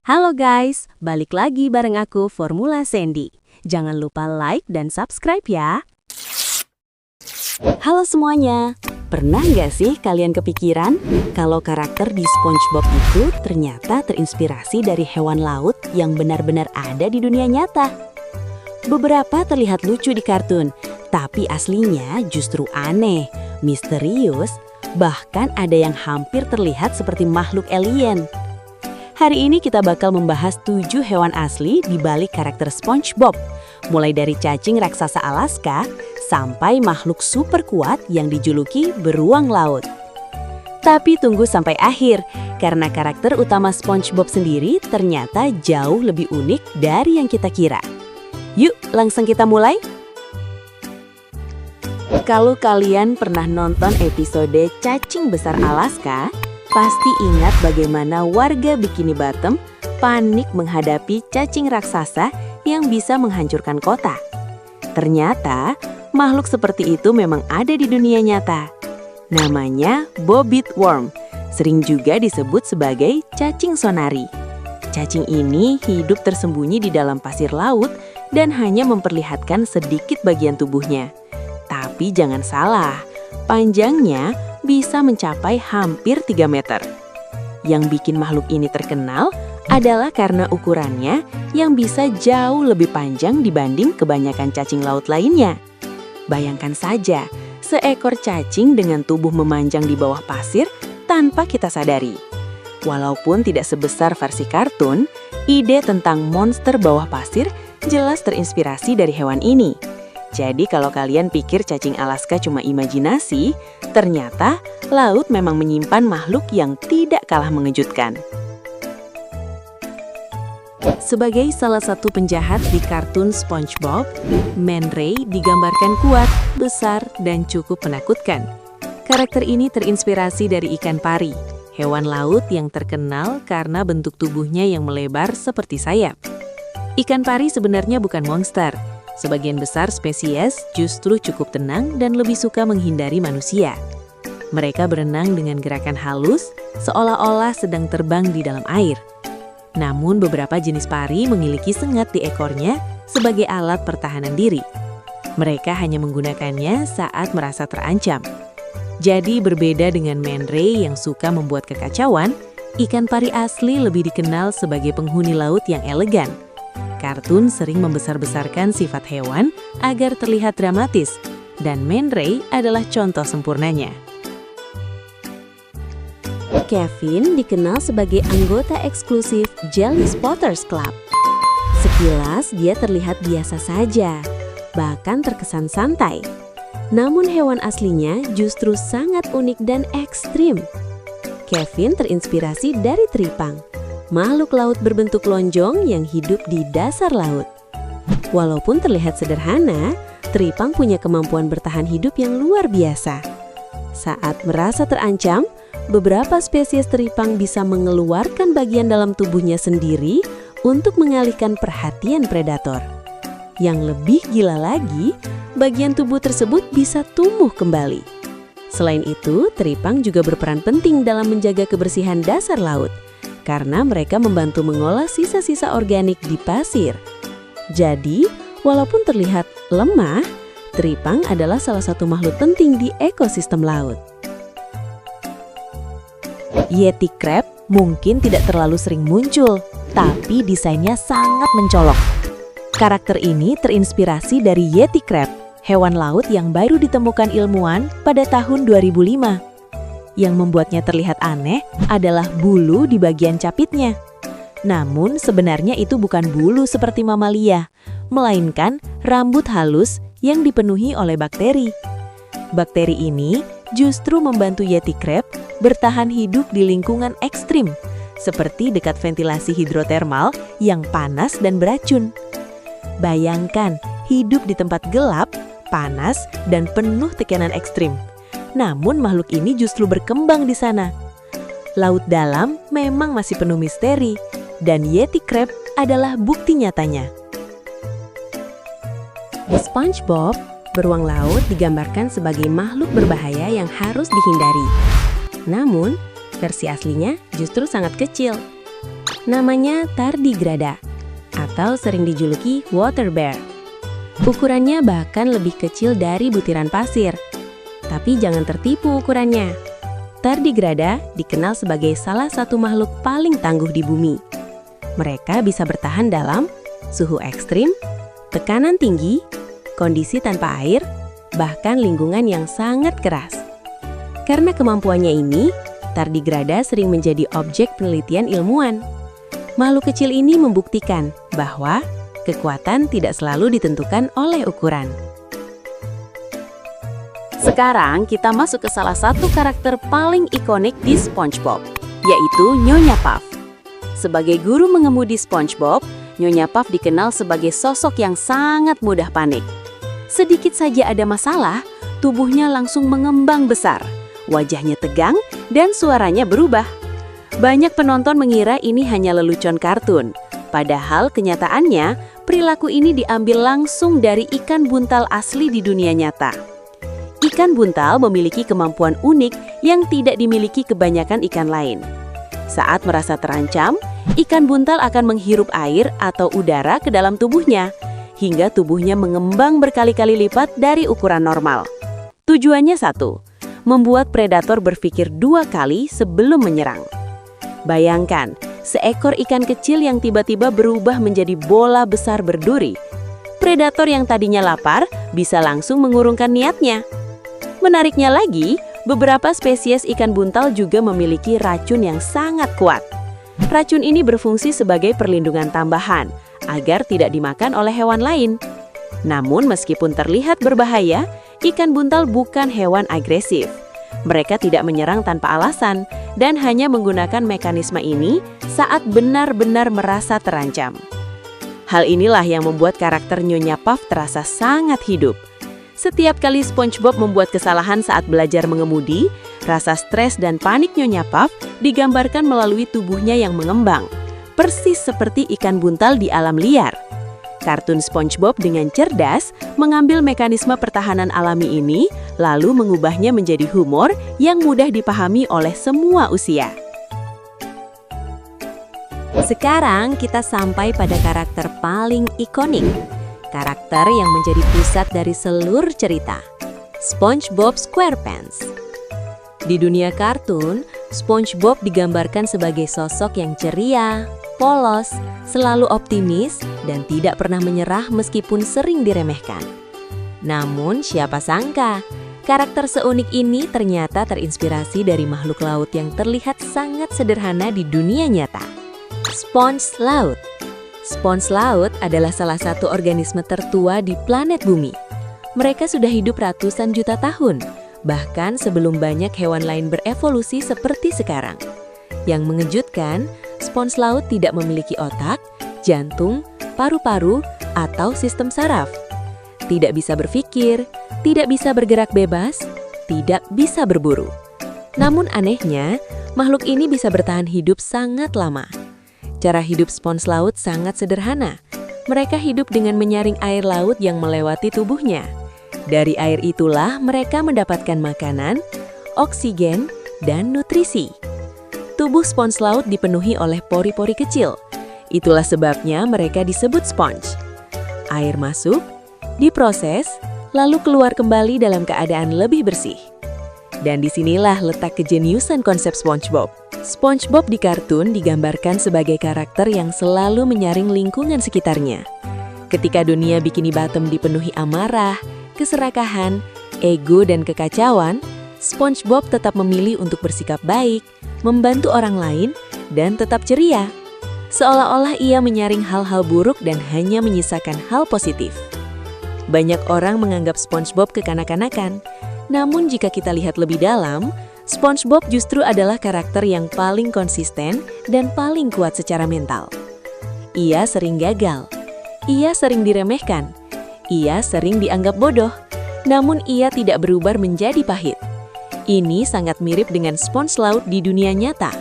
Halo guys, balik lagi bareng aku Formula Sandy. Jangan lupa like dan subscribe ya. Halo semuanya, pernah nggak sih kalian kepikiran kalau karakter di SpongeBob itu ternyata terinspirasi dari hewan laut yang benar-benar ada di dunia nyata? Beberapa terlihat lucu di kartun, tapi aslinya justru aneh, misterius, bahkan ada yang hampir terlihat seperti makhluk alien. Hari ini kita bakal membahas 7 hewan asli di balik karakter SpongeBob, mulai dari cacing raksasa Alaska sampai makhluk super kuat yang dijuluki beruang laut. Tapi tunggu sampai akhir, karena karakter utama SpongeBob sendiri ternyata jauh lebih unik dari yang kita kira. Yuk, langsung kita mulai. Kalau kalian pernah nonton episode Cacing Besar Alaska, pasti ingat bagaimana warga Bikini Bottom panik menghadapi cacing raksasa yang bisa menghancurkan kota. Ternyata, makhluk seperti itu memang ada di dunia nyata. Namanya Bobbit Worm, sering juga disebut sebagai cacing sonari. Cacing ini hidup tersembunyi di dalam pasir laut dan hanya memperlihatkan sedikit bagian tubuhnya. Tapi jangan salah, panjangnya bisa mencapai hampir 3 meter. Yang bikin makhluk ini terkenal adalah karena ukurannya yang bisa jauh lebih panjang dibanding kebanyakan cacing laut lainnya. Bayangkan saja, seekor cacing dengan tubuh memanjang di bawah pasir tanpa kita sadari. Walaupun tidak sebesar versi kartun, ide tentang monster bawah pasir jelas terinspirasi dari hewan ini. Jadi kalau kalian pikir cacing Alaska cuma imajinasi, ternyata laut memang menyimpan makhluk yang tidak kalah mengejutkan. Sebagai salah satu penjahat di kartun SpongeBob, Man Ray digambarkan kuat, besar, dan cukup menakutkan. Karakter ini terinspirasi dari ikan pari, hewan laut yang terkenal karena bentuk tubuhnya yang melebar seperti sayap. Ikan pari sebenarnya bukan monster. Sebagian besar spesies justru cukup tenang dan lebih suka menghindari manusia. Mereka berenang dengan gerakan halus, seolah-olah sedang terbang di dalam air. Namun beberapa jenis pari memiliki sengat di ekornya sebagai alat pertahanan diri. Mereka hanya menggunakannya saat merasa terancam. Jadi berbeda dengan Man Ray yang suka membuat kekacauan, ikan pari asli lebih dikenal sebagai penghuni laut yang elegan. Kartun sering membesar-besarkan sifat hewan agar terlihat dramatis, dan Man Ray adalah contoh sempurnanya. Kevin dikenal sebagai anggota eksklusif Jelly Spotters Club. Sekilas dia terlihat biasa saja, bahkan terkesan santai. Namun hewan aslinya justru sangat unik dan ekstrim. Kevin terinspirasi dari teripang, makhluk laut berbentuk lonjong yang hidup di dasar laut. Walaupun terlihat sederhana, teripang punya kemampuan bertahan hidup yang luar biasa. Saat merasa terancam, beberapa spesies teripang bisa mengeluarkan bagian dalam tubuhnya sendiri untuk mengalihkan perhatian predator. Yang lebih gila lagi, bagian tubuh tersebut bisa tumbuh kembali. Selain itu, teripang juga berperan penting dalam menjaga kebersihan dasar laut, karena mereka membantu mengolah sisa-sisa organik di pasir. Jadi, walaupun terlihat lemah, teripang adalah salah satu makhluk penting di ekosistem laut. Yeti Crab mungkin tidak terlalu sering muncul, tapi desainnya sangat mencolok. Karakter ini terinspirasi dari Yeti Crab, hewan laut yang baru ditemukan ilmuwan pada tahun 2005. Yang membuatnya terlihat aneh adalah bulu di bagian capitnya. Namun sebenarnya itu bukan bulu seperti mamalia, melainkan rambut halus yang dipenuhi oleh bakteri. Bakteri ini justru membantu Yeti Crab bertahan hidup di lingkungan ekstrim, seperti dekat ventilasi hidrotermal yang panas dan beracun. Bayangkan hidup di tempat gelap, panas, dan penuh tekanan ekstrim. Namun makhluk ini justru berkembang di sana. Laut dalam memang masih penuh misteri, dan Yeti Crab adalah bukti nyatanya. Di SpongeBob, beruang laut digambarkan sebagai makhluk berbahaya yang harus dihindari. Namun, versi aslinya justru sangat kecil. Namanya tardigrada, atau sering dijuluki water bear. Ukurannya bahkan lebih kecil dari butiran pasir. Tapi jangan tertipu ukurannya. Tardigrada dikenal sebagai salah satu makhluk paling tangguh di bumi. Mereka bisa bertahan dalam suhu ekstrim, tekanan tinggi, kondisi tanpa air, bahkan lingkungan yang sangat keras. Karena kemampuannya ini, tardigrada sering menjadi objek penelitian ilmuwan. Makhluk kecil ini membuktikan bahwa kekuatan tidak selalu ditentukan oleh ukuran. Sekarang kita masuk ke salah satu karakter paling ikonik di SpongeBob, yaitu Nyonya Puff. Sebagai guru mengemudi SpongeBob, Nyonya Puff dikenal sebagai sosok yang sangat mudah panik. Sedikit saja ada masalah, tubuhnya langsung mengembang besar, wajahnya tegang, dan suaranya berubah. Banyak penonton mengira ini hanya lelucon kartun, padahal kenyataannya perilaku ini diambil langsung dari ikan buntal asli di dunia nyata. Ikan buntal memiliki kemampuan unik yang tidak dimiliki kebanyakan ikan lain. Saat merasa terancam, ikan buntal akan menghirup air atau udara ke dalam tubuhnya, hingga tubuhnya mengembang berkali-kali lipat dari ukuran normal. Tujuannya satu, membuat predator berpikir 2 kali sebelum menyerang. Bayangkan, seekor ikan kecil yang tiba-tiba berubah menjadi bola besar berduri. Predator yang tadinya lapar bisa langsung mengurungkan niatnya. Menariknya lagi, beberapa spesies ikan buntal juga memiliki racun yang sangat kuat. Racun ini berfungsi sebagai perlindungan tambahan, agar tidak dimakan oleh hewan lain. Namun meskipun terlihat berbahaya, ikan buntal bukan hewan agresif. Mereka tidak menyerang tanpa alasan, dan hanya menggunakan mekanisme ini saat benar-benar merasa terancam. Hal inilah yang membuat karakter Nyonya Puff terasa sangat hidup. Setiap kali SpongeBob membuat kesalahan saat belajar mengemudi, rasa stres dan panik Nyonya Puff digambarkan melalui tubuhnya yang mengembang, persis seperti ikan buntal di alam liar. Kartun SpongeBob dengan cerdas mengambil mekanisme pertahanan alami ini, lalu mengubahnya menjadi humor yang mudah dipahami oleh semua usia. Sekarang kita sampai pada karakter paling ikonik. Karakter yang menjadi pusat dari seluruh cerita, SpongeBob SquarePants. Di dunia kartun, SpongeBob digambarkan sebagai sosok yang ceria, polos, selalu optimis, dan tidak pernah menyerah meskipun sering diremehkan. Namun, siapa sangka, karakter seunik ini ternyata terinspirasi dari makhluk laut yang terlihat sangat sederhana di dunia nyata. Sponge laut. Spons laut adalah salah satu organisme tertua di planet bumi. Mereka sudah hidup ratusan juta tahun, bahkan sebelum banyak hewan lain berevolusi seperti sekarang. Yang mengejutkan, spons laut tidak memiliki otak, jantung, paru-paru, atau sistem saraf. Tidak bisa berpikir, tidak bisa bergerak bebas, tidak bisa berburu. Namun anehnya, makhluk ini bisa bertahan hidup sangat lama. Cara hidup spons laut sangat sederhana. Mereka hidup dengan menyaring air laut yang melewati tubuhnya. Dari air itulah mereka mendapatkan makanan, oksigen, dan nutrisi. Tubuh spons laut dipenuhi oleh pori-pori kecil. Itulah sebabnya mereka disebut sponge. Air masuk, diproses, lalu keluar kembali dalam keadaan lebih bersih. Dan disinilah letak kejeniusan konsep SpongeBob. SpongeBob di kartun digambarkan sebagai karakter yang selalu menyaring lingkungan sekitarnya. Ketika dunia Bikini Bottom dipenuhi amarah, keserakahan, ego, dan kekacauan, SpongeBob tetap memilih untuk bersikap baik, membantu orang lain, dan tetap ceria. Seolah-olah ia menyaring hal-hal buruk dan hanya menyisakan hal positif. Banyak orang menganggap SpongeBob kekanak-kanakan, namun jika kita lihat lebih dalam, SpongeBob justru adalah karakter yang paling konsisten dan paling kuat secara mental. Ia sering gagal, ia sering diremehkan, ia sering dianggap bodoh, namun ia tidak berubah menjadi pahit. Ini sangat mirip dengan spons laut di dunia nyata.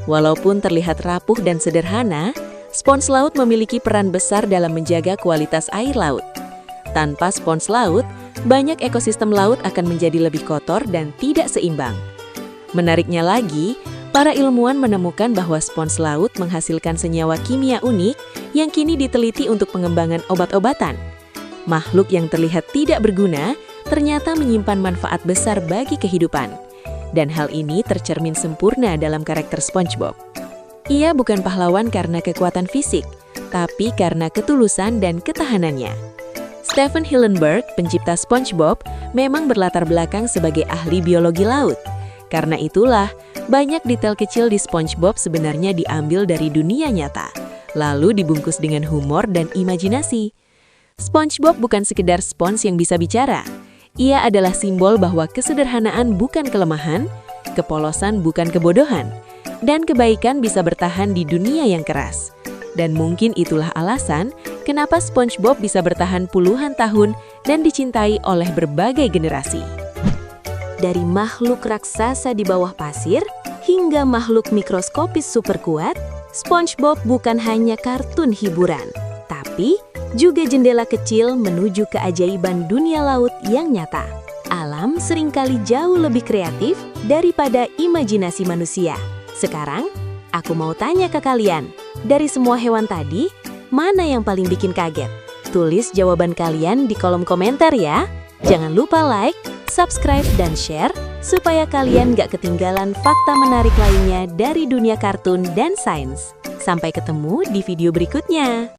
Walaupun terlihat rapuh dan sederhana, spons laut memiliki peran besar dalam menjaga kualitas air laut. Tanpa spons laut, banyak ekosistem laut akan menjadi lebih kotor dan tidak seimbang. Menariknya lagi, Para ilmuwan menemukan bahwa spons laut menghasilkan senyawa kimia unik yang kini diteliti untuk pengembangan obat-obatan. Makhluk yang terlihat tidak berguna ternyata menyimpan manfaat besar bagi kehidupan. Dan hal ini tercermin sempurna dalam karakter SpongeBob. Ia bukan pahlawan karena kekuatan fisik, tapi karena ketulusan dan ketahanannya. Stephen Hillenburg, pencipta SpongeBob, memang berlatar belakang sebagai ahli biologi laut. Karena itulah, banyak detail kecil di SpongeBob sebenarnya diambil dari dunia nyata, lalu dibungkus dengan humor dan imajinasi. SpongeBob bukan sekedar spons yang bisa bicara. Ia adalah simbol bahwa kesederhanaan bukan kelemahan, kepolosan bukan kebodohan, dan kebaikan bisa bertahan di dunia yang keras. Dan mungkin itulah alasan kenapa SpongeBob bisa bertahan puluhan tahun dan dicintai oleh berbagai generasi. Dari makhluk raksasa di bawah pasir hingga makhluk mikroskopis super kuat, SpongeBob bukan hanya kartun hiburan, tapi juga jendela kecil menuju keajaiban dunia laut yang nyata. Alam seringkali jauh lebih kreatif daripada imajinasi manusia. Sekarang, aku mau tanya ke kalian, dari semua hewan tadi, mana yang paling bikin kaget? Tulis jawaban kalian di kolom komentar ya. Jangan lupa like, subscribe, dan share, supaya kalian gak ketinggalan fakta menarik lainnya dari dunia kartun dan sains. Sampai ketemu di video berikutnya.